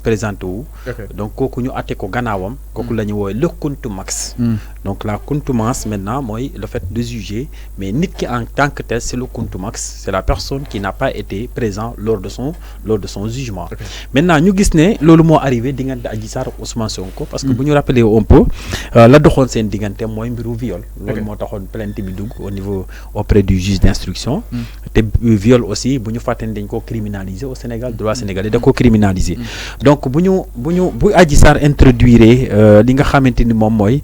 présenté wu. Donc kooku ñu atte ko gannaawam. kooku la ñu woowee le contumax. Donc la contumace maintenant mooy le fait de juger mais nit ki en tant que tel c'est le contumax, c'est la personne qui n'a pas été présent lors de son jugement. Maintenant ñu gis ne loolu moo arrivé diggante Adji Sarr ak Ousmane Sonko parce que bu ñu rappeler un peu la doxoon seen diggante mooy mbiru viol. loolu moo taxoon plainte bi dugg au niveau auprès du juge d'instruction. te viol aussi bu ñu fàtte ne dañ koo criminaliser au Sénégal, droit sénégalais da koo criminaliser. Donc bu Adji Sarr introduire li nga xamante ni moom mooy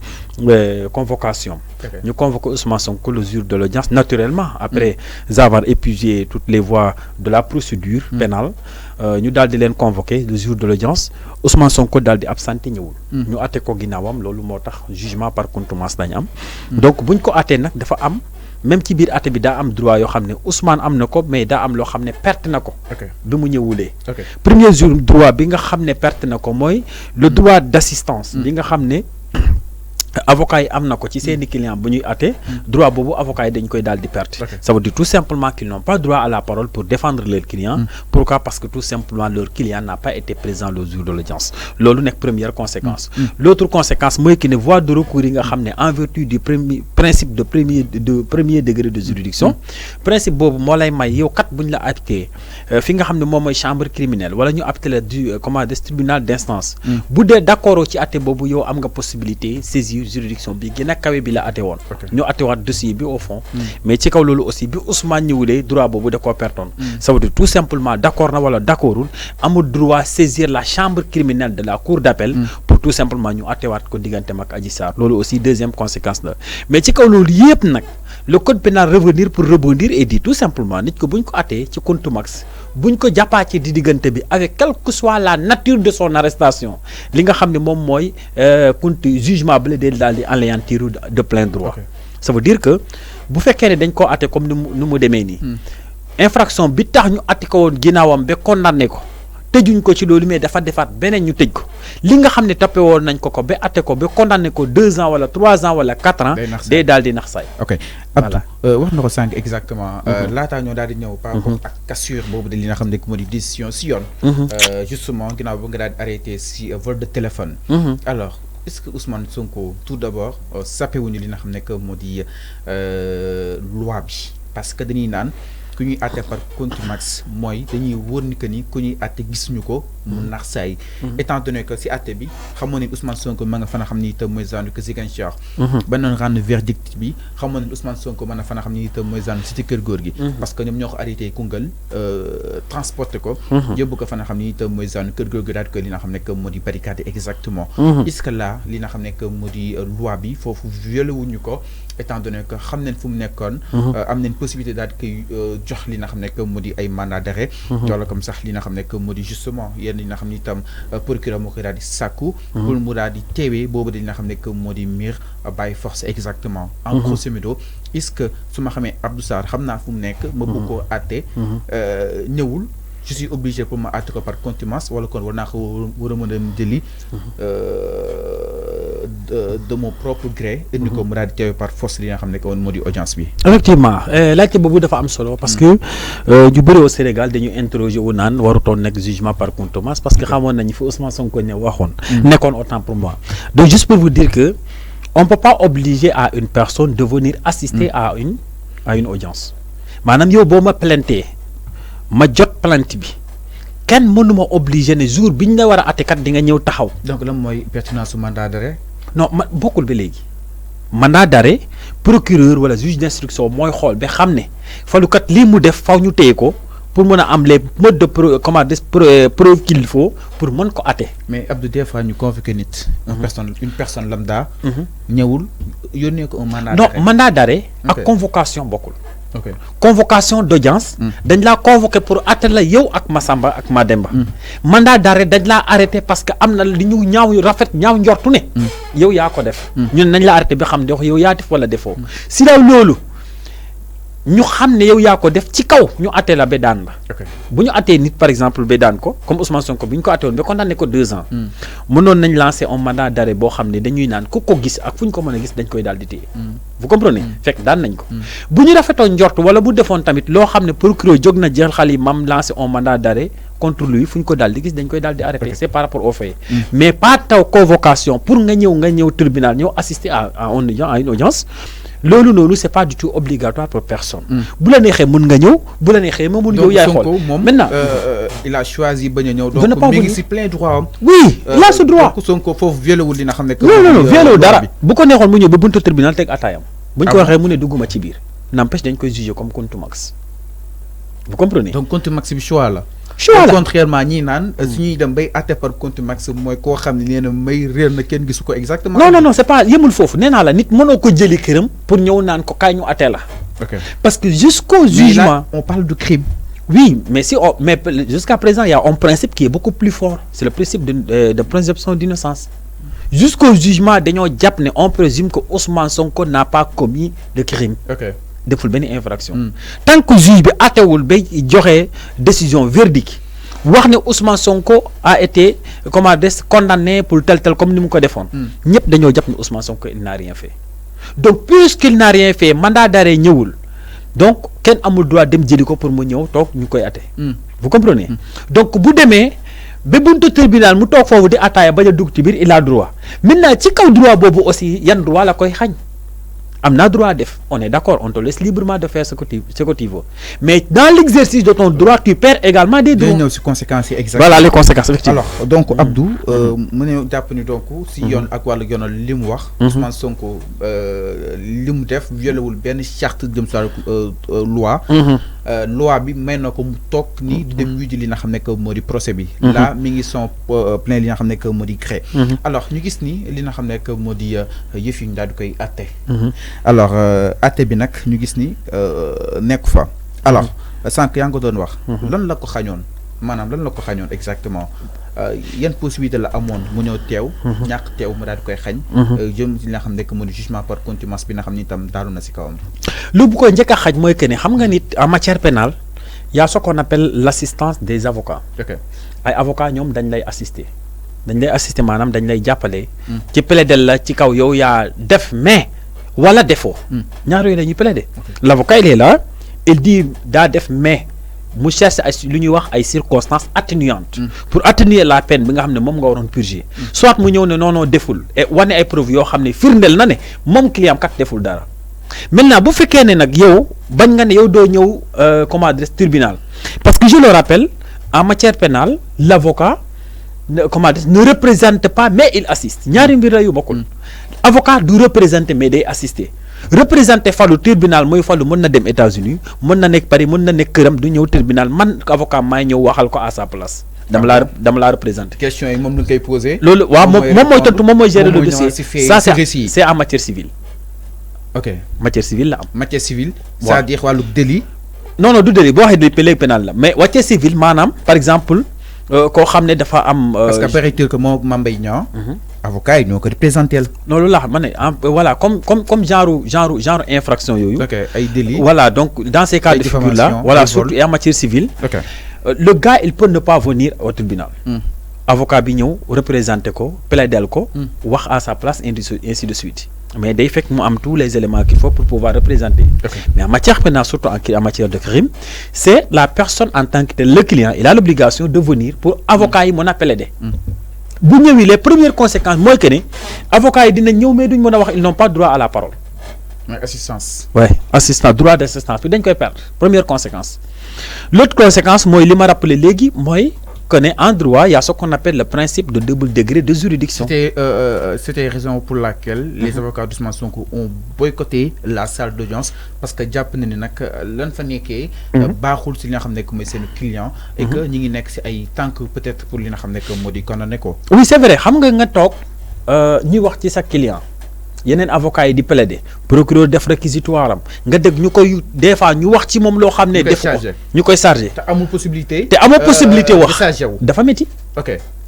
convocation. Ñu convoqué Ousmane Sonko le jour de l'audience naturellement après avoir épuisé toutes les voies de la procédure pénale. Ñu daal di leen convoqué le jour de l'audience Ousmane Sonko daal di absenté ñëwul. ñu atte ko ginnaawam loolu moo tax jugement par contumace dañ am. donc buñ ko attee nag dafa am même ci biir atte bi daa am droit yoo xam ne Ousmane am na ko mais daa am loo xam ne perte na ko. bi mu ñëwulee. premier jour droit bi nga xam ne perte na ko mooy le droit d'assistance. bi nga xam ne avocat yi am na ko ci seeni client bu ñuy atte droit boobu avocat yi dañ koy daal di perte. Ça veut dire tout simplement qu'ils n'ont pas droit à la parole pour défendre leur client. Pourquoi? Parce que tout simplement leur client n'a pas été présent le jour de l'audience. loolu nekk première conséquence. L'autre conséquence mooy que ne voie de recours yi nga xam ne en vertu du principe de premier degré de juridiction. principe boobu moo lay may yow kat bu ñu la apté fi nga xam ne moom mooy chambre criminelle wala ñu apté la du tribunal d'instance. bu dee d'accord ci atte boobu yow am nga possibilité saisir juridiction bi gën a kawe bi la atte woon. ñu attewaat dossier bi au fond. mais ci kaw loolu aussi bi Ousmane ñëwulee droit boobu da koo pertoon. ça veut dire tout simplement d'accord na wala d'accordul amul droit saisir la chambre criminelle de la cour d'appel. pour tout simplement ñu attewaat ko digganteem ak Adji Sarr loolu aussi deuxième conséquence la mais ci kaw loolu yëpp nag le code pénal revenir pour rebondir et dit tout simplement nit ko buñ ko attee ci contumax buñ ko jàppaatee di diggante bi avec quelle que soit la nature de son arrestation li nga xam ne moom mooy jugement bi la dee daal di anéantir de plein droit. ça veut dire que bu fekkee ne dañ koo atte comme nu mu demee nii. infraction bi tax ñu atti ko woon ginnaawam ba condamné ko tëjuñ ko ci loolu mais dafa defaat beneen ñu tëj ko li nga xam ne toppe woon nañ ko ba atte ko ba condamné ko 2 ans wala 3 ans wala 4 ans. day daal di nax saay. ok Abdou wax na ko sànq exactement. laataa ñoo daal di ñëw par rapport ak cassure boobu de li nga xam ne moo di décision si yoon. justement ginnaaw ba nga daal di arrêté si vol de téléphone. alors est-ce que Ousmane Sonko tout d'abord sappewuñu li nga xam ne que moo di loi bi parce que dañuy naan. ku ñuy àtte par contumace mooy dañuy wóor ni que ni ku ñuy àtte gisuñu ko mu nax saay étant donné que si àtte bi xamoon ne Ousmane Sonko ma nga fa na xam ni itam mooy genre que Ziguinchor ba noon rendre verdict bi xamoon ne Ousmane Sonko mën na fa na xam ni itam mooy genre cité kër góor gi parce que ñoom ñoo ko arrêté Koungheul transporté ko yóbbu ko fa na xam ni itam mooy genre kër góor gi daal ko li nga xam ne que moo di barricade exactement est-ce que là li nga xam ne que moo di loi bi foofu violé wuñu ko étant donné que xam nañ fu mu nekkoon am nañ possibilité daal di koy jox li nga xam ne que mu di ay mandat d'arrêt jox comme sax li nga xam ne que mu di justement yenn li nga xam ne itam procureur moo koy daal di sàkku pour mu daal di teewee boobu di li nga xam ne que moo di miir bàyyi force exactement en grosso modo est-ce que su ma xamee Abdou Sarr xam naa fu mu nekk ma bëgg koo àtte ñëwul je suis obligé pour ma àtte ko par contumace wala kon war naa ko war a mën a jëli de mon propre gré indi ko mu daal di teewe par force li nga xam ne que woon moo di audience bi. effectivement laajte boobu dafa am solo parce que ñu bëri au Sénégal dañu interroger wu naan warutoon nekk jugement par contumace parce que xamoon nañu fi Ousmane Sonko ne waxoon nekkoon autant pour moi donc juste pour vous dire que on peut pas obliger à une personne de venir assister à une audience maanaam yow boo ma plaintee ma jot plainte bi kenn mënuma obligé ne jour biñ la war a àtte kat di nga ñëw taxaw. donc lan mooy pertinence su mandat d'arrêt. non bokkul ba léegi mandat d'arrêt procureur wala juge d'instruction mooy xool ba xam ne falukat lii mu def faw ñu téye ko pour mën a am les modes de preuve qu'il faut pour mën ko àtte. mais Abdou des fois ñu convoqué nit. une personne lambda. ñëwul yónnee ko un mandat d'arrêt. non mandat d'arrêt ak convocation bokkul. convocation d'audience dañ laa convoqué pour àtte la yow ak Massamba ak Mademba mandat d'arrêt dañ laa arrêté parce que am na li ñu ñaaw njortu ne yow yaa ko def ñun nañ la arrêté bi xam ne yow yaa def wala defoo si daw loolu ñu xam ne yow yaa ko def ci kaw ñu àtte la ba daan la bu ñu àttee nit par exemple ba daan ko comme Ousmane Sonko bi ñu ko àtte woon ba condamné ko 2 ans mënoon nañ lancer un mandat d'arrêt boo xam ne dañuy naan ku ko gis ak fu ñu ko mën a gis dañ koy daal di téye vous comprenez fekk daan nañ ko bu ñu rafetoon njort wala bu defoon tamit loo xam ne procureur jóg na jël xale yi mam lancer un mandat d'arrêt contre lui fu ñu ko daal di gis dañ koy daal di arrêter c'est par rapport au fait mais pas taw convocation pour nga ñëw tribunal ñëw assister à une audience loolu noonu c'est pas du tout obligatoire pour personne bu la neexee mën nga ñëw bu la neexee ma mun yow yaay xool maintenant il a choisi bañ a ñëw donc mi ngi ci plein droit am oui il a ce droit donc Sonko foofu violé wul li nga xam ne non violé wul dara bu ko neexoon mu ñëw ba buntu tribunal teg ataayam buñ ko waxee mu ne dugguma ci biir n'empêche dañ koy juger comme contumax vous comprenez donc contumax bi choix la contrairement ñi naan suñuy dem bay atte par contumax mooy koo xam ne nee na may réer na kenn gisu ko exactement non c'est pas yemul foofu nee naa la nit mënoo ko jëli këram pour ñëw naan ko kaay ñu atte la parce que jusqu'au jugement on parle de crime. Oui, mais jusqu'à présent, il y a un principe qui est beaucoup plus fort. C'est le principe de présomption d'innocence. Jusqu'au jugement, on présume que Ousmane Sonko n'a pas commis de crime. De une infraction. Tant que le juge a une décision verdict, Ousmane Sonko a été condamné pour tel comme nous le défendons. Ousmane Sonko n'a rien fait. Donc, puisqu'il n'a rien fait, mandat d'arrêt ñewul. Donc, ken amul droit dem jëli ko pour mu ñew tok ñukoy até. Vous comprenez? Donc, bu démé be buntu tribunal mu tok fofu di ataya baña dug ci bir il a droit. Maintenant ci kaw droit bobu aussi yan droit la koy xagn. Amna droit def. On est d'accord, on te laisse librement de faire ce que tu veux. Mais dans l'exercice de ton droit, tu perds également des droits. Conséquences exactement. Voilà les conséquences effectivement. Alors, donc Abdou, mu japp ni donc si yoon ak wala yoonal limu wax Ousmane Sonko limu def violé wul ben charte de loi. Loi bi may nako mu tok ni di dem wuji li nga xamné que modi procès bi. Là mi ngi son plein li nga xamné que modi créé. Alors, ñu gis ni li nga xamné que modi yëf yi ñu daal di koy atté. Alors atte bi nak ñu gis ni nekk fa alors sank yaa ngi ko doon wax lan la ko xañoon maanaam lan la ko xañoon exactement yan possibilité la amoon mu ñëw teew ñàkk teew mu daal di koy xañ jëm ci li nga xam ne que moo di jugement par contumace bi nga xam ni itam daalu na si kawam lu bu ko njëkk a xaj mooy que ne xam nga nit en matière pénale y a ce qu'on appelle l'assistance des avocats ay avocats ñoom dañ lay assister maanaam dañ lay jàppale ci plaidel la ci kaw yow yaa def mais wala défaut ñaar yooyu la ñuy plaider l'avocat il est là il dit daa def mais mu cherche ay lu ñuy wax ay circonstances atténuantes pour atténuer la peine bi nga xam ne moom nga waroon purger soit mu ñëw ne non deful et wane ay preuves yoo xam ne firndeel na ne moom client kat deful dara maintenant bu fekkee ne nag yow bañ nga ne yow doo ñëw comment dire tribunal parce que je le rappelle en matière pénale l'avocat ne représente pas mais il assiste ñaari mbir la yu bokkul avocat du représenter mais day assister représenter fallu tribunal mooy fallu mën na dem États-Unis mën na nekk Paris mën na nekk këram du ñëw tribunal man avocat maay ñëw waxal ko à sa place dama la représenter. question yi moom nu koy poser. loolu waaw moom mooy tontu moom mooy gérer le dossier ça c'est en matière civile. ok matière civile la am. matière civile. c'est-à-dire wàllu délit. non du délit boo waxee léegi pénal la mais matière civile maanaam par exemple. koo xam ne dafa am. parce que paraît-il que moom Mame Mbaye Niang avocat yi ñoo ko représenté. loolu la ma ne voilà comme genre infraction yooyu. ok ay délit. voilà donc dans ces cas de figure là voilà surtout en matière civile. Le gars il peut ne pas venir au tribunal. avocat bi ñëw représenté ko plaidel ko. wax à sa place ainsi de suite. mais day fekk mu am tous les éléments qu'il faut pour pouvoir représenter. Mais en matière pénale, surtout en matière de crime, c'est la personne en tant que tel, le client, il a l'obligation de venir pour avocat yi mën a plaider. Bu ñëwee les premières conséquences mooy que ne avocat yi dina ñëw mais duñ mën a wax ils n'ont pas droit à la parole. assistance. Ouais, assistance, droit d'assistance bi dañ koy perdre. Première conséquence. L'autre conséquence mooy li ma rappelé léegi mooy en droit, il y a ce qu'on appelle le principe de double degré de juridiction. C'était raison pour laquelle les avocats d'Ousmane Sonko ont boycotté la salle d'audience parce que jàpp na ni nag lan fa nekkee baaxul si li nga xam ne que mooy seen client et que ñi ngi nekk si ay tànk peut-être pour li nga xam ne que moo di condamné ko. Oui, c'est vrai xam nga toog ñuy wax ci sa client yeneen avocat yi di plaider procureur def réquisitoire am nga dégg ñu koy des fois ñu wax ci moom loo xam ne def ko ñu koy chargé te amul possibilité wax dafa métti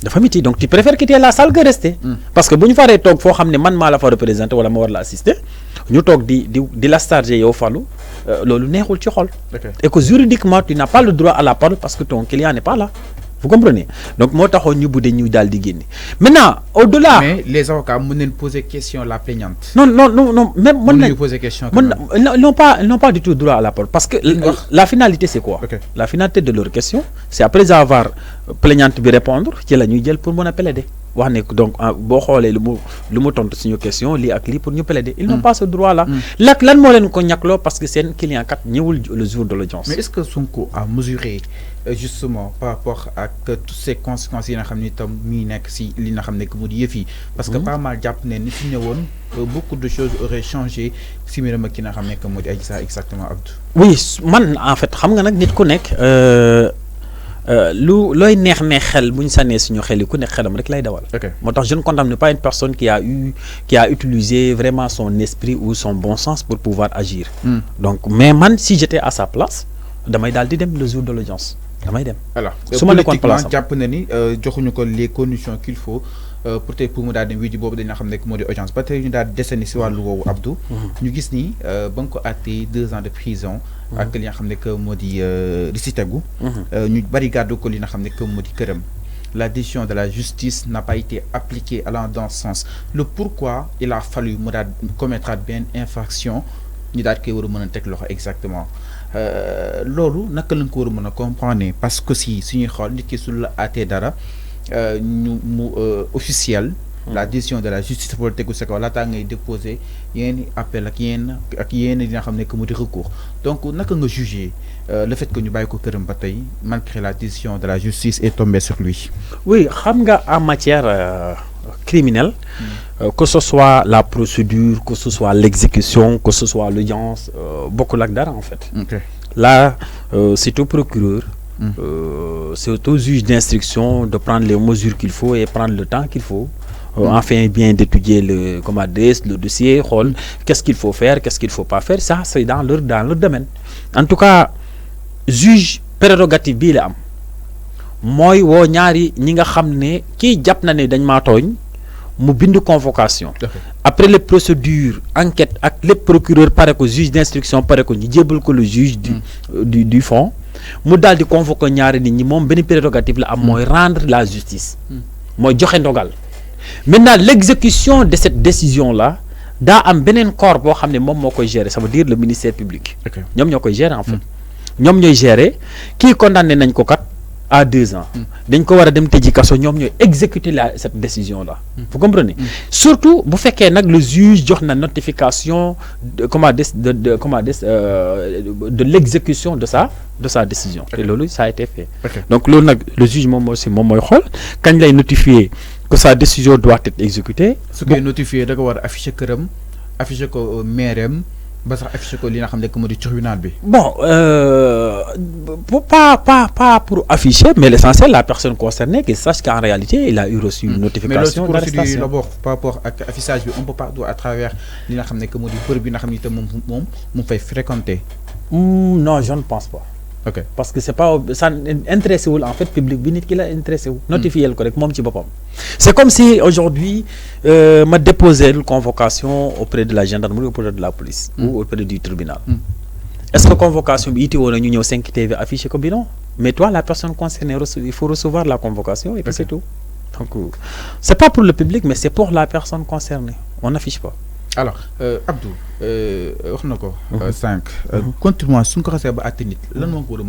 dafa métti donc tu préfères quitter la salle que rester parce que bu ñu faree toog foo xam ne man maa la fa représenter wala ma war la assister ñu toog di la chargé yow Fallou loolu neexul ci xol et que juridiquement tu n'as pas le droit à la parole parce que ton client n'est pas là vous comprenez donc moo taxoon ñu budde ñu daal di génne maintenant au-delà. mais les avocats mën nañ poser question la plaignante. non même mën nañ poser question. N'ont pas du tout droit à la parole parce que la finalité c'est quoi? La finalité de leur question c'est après avoir plaignante bi répondre ci la ñuy jël pour mën a plaider wax ne donc boo xoolee lu mu tontu suñu question lii ak lii pour ñu plaider ils n'ont pas ce droit là. lan moo leen ko ñàkkloo parce que seen client kat ñëwul le jour de l'audience. mais est-ce que Sonko a mesuré justement par rapport à toutes ces conséquences yi nga xam ne itam muy nekk si li nga xam ne que mu di yëf yi parce que pas mal jàpp ne ni fi ñëwoon beaucoup de choses auraient changé si mbiram ak ki nga xam ne que mu di Adji Sarr exactement Abdou. oui man en fait xam nga nag nit ku nekk looy neex xel bu ñu sànnee suñu xel yi ku nekk xelam rek lay dawal. moo tax je ne condamne pas une personne qui a utilisé vraiment son esprit ou son bon sens pour pouvoir agir. Donc mais man si j'étais à sa place damay daal di dem le jour de l'audience damay dem. alors su ma nekkoon place am jàpp na ni joxuñu ko les conditions qu'il faut peut-être pour mu daal di wii boobu dañoo xam ne moo di audience ba tey ñu daal di desandi si wàllu woowu Abdou. ñu gis ni ba nga ko àttee 2 ans de prison. ak li nga xam ne que moo di li si tegu. ñu bari gàddu ko li nga xam ne que moo di këram. La décision de la justice n'a pas été appliquée allant dans ce sens le pourquoi il a fallu mu daal commettre benn infraction ñu daal koy war a mën a teg loxo exactement loolu naka lañ ko war a mën a comprendre parce que si suñuy xool nit ki su la àttee dara ñu mu officiel. La décision de la justice pour tegu sa kaw laataa ngay déposer yenn appel ak yenn li nga xam ne que mu di recours donc naka nga juger le fait que ñu bàyyi ko këram ba tey malgré la décision de la justice est tombée sur lui. Oui xam nga en matière criminelle que ce soit la procédure que ce soit l'exécution que ce soit l'audience bokkul ak dara en fait. Là c'est au procureur. C'est au juge d'instruction de prendre les mesures qu'il faut et prendre le temps qu'il faut. Enfin bien d'étudier le dossier, qu'est-ce qu'il faut faire, qu'est-ce qu'il faut pas faire, ça c'est dans leur domaine. En tout cas, juge prérogative bi la am mooy woo ñaari ñi nga xam ne kii jàpp na ne dañ maa tooñ mu bind convocation. Après les procédures enquête ak les procureurs pare ko juge d'instruction pare ko ñu jébal ko le juge du fond mu daal di convoquer ñaari nit ñi moom benn prérogative la am mooy rendre la justice mooy joxe ndogal. Maintenant l'exécution de cette décision là daa am beneen corps boo xam ne moom moo koy gérer ça veut dire le ministère public. ñoom ñoo koy gérer en fait. ñoom ñooy gérer kii condamné nañ ko kat à 2 ans. dañ ko war a dem tëji kaso ñoom ñooy exécuter cette décision là. vous comprenez. Surtout bu fekkee nag le juge jox na notification de l'exécution de sa décision. Et loolu ça a été fait. Donc loolu nag le juge moom aussi moom mooy xool kañ lay notifier que sa décision doit être exécutée. su koy notifier da ko war a afficher këram afficher ko maireem ba sax afficher ko li nga xam ne que moo di tribunal bi. Bon pas pour afficher mais l'essentiel la personne concernée qui sache qu'en réalité il a eu reçu une notification d'arrestation. Mais loolu par rapport ak affichage bi on peut pas à travers li nga xam ne que moo di bërëb bi nga xam ne itam moom mu fay fréquenter. Non je ne pense pas. Parce que c'est pas ça intéressé wul en fait public bi nit ki la intéressé wu. Notifier ko rek moom ci boppam. C'est comme si aujourd'hui ma déposé une convocation auprès de la gendarmerie auprès de la police. Ou auprès du tribunal. Est-ce que convocation bi ité woon na ñu ñëw 5TV affiché ko bi non mais toi la personne concernée il faut recevoir la convocation et puis c'est tout. Donc c'est pas pour le public mais c'est pour la personne concernée on n'affiche pas. Alors Abdou wax na ko 5 continuellement suñ ko xasee ba àtte nit lan moo ko war a